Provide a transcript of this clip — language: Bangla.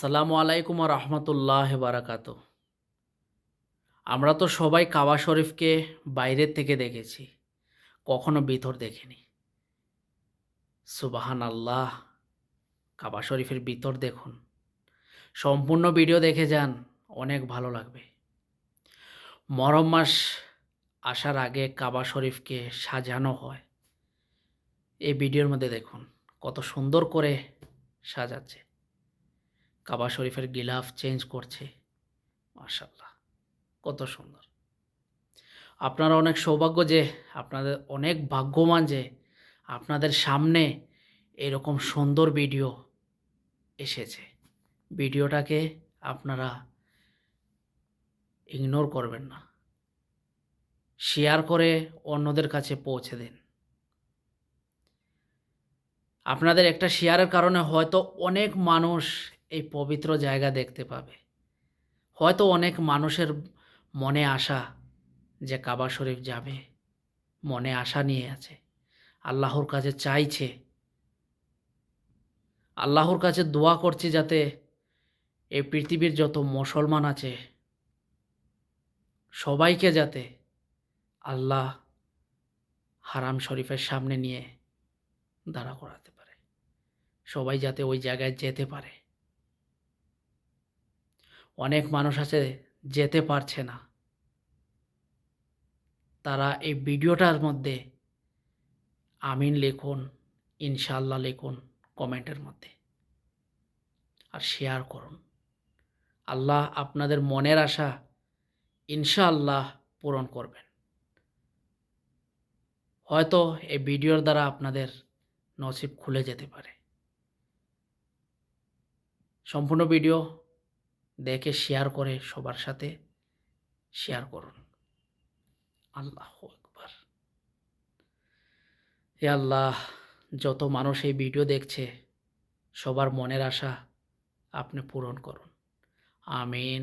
আসসালামু আলাইকুম রহমতুল্লাহ বারাকাত। আমরা তো সবাই কাবা শরীফকে বাইরের থেকে দেখেছি, কখনো ভিতর দেখিনি। সুবাহান আল্লাহ, কাবা শরীফের ভিতর দেখুন, সম্পূর্ণ ভিডিও দেখে যান, অনেক ভালো লাগবে। মহরম মাস আসার আগে কাবা শরীফকে সাজানো হয়। এই ভিডিওর মধ্যে দেখুন কত সুন্দর করে সাজাচ্ছে, কাবা শরীফের গিলাফ চেঞ্জ করছে। মাশাআল্লাহ, কত সুন্দর। আপনারা অনেক সৌভাগ্য যে, আপনাদের অনেক ভাগ্যবান যে আপনাদের সামনে এরকম সুন্দর ভিডিও এসেছে। ভিডিওটাকে আপনারা ইগনোর করবেন না, শেয়ার করে অন্যদের কাছে পৌঁছে দিন। আপনাদের একটা শেয়ারের কারণে হয়তো অনেক মানুষ এই পবিত্র জায়গা দেখতে পাবে। হয়তো অনেক মানুষের মনে আশা যে কাবা শরীফ যাবে, মনে আশা নিয়ে আছে, আল্লাহর কাছে চাইছে, আল্লাহর কাছে দোয়া করছি যাতে এই পৃথিবীর যত মুসলমান আছে সবাইকে যাতে আল্লাহ হারাম শরীফের সামনে নিয়ে দাঁড়া করাতে পারে, সবাই যাতে ওই জায়গায় যেতে পারে। অনেক মানুষ আছে যেতে পারছে না, তারা এই ভিডিওটার মধ্যে আমিন লিখুন, ইনশাআল্লাহ লিখুন কমেন্টের মধ্যে, আর শেয়ার করুন। আল্লাহ আপনাদের মনের আশা ইনশাআল্লাহ পূরণ করবেন। হয়তো এই ভিডিওর দ্বারা আপনাদের নসিব খুলে যেতে পারে। সম্পূর্ণ ভিডিও দেখে শেয়ার করে সবার সাথে শেয়ার করুন। আল্লাহু আকবার। হে আল্লাহ, যত মানুষ এই ভিডিও দেখছে সবার মনের আশা আপনি পূরণ করুন। আমিন।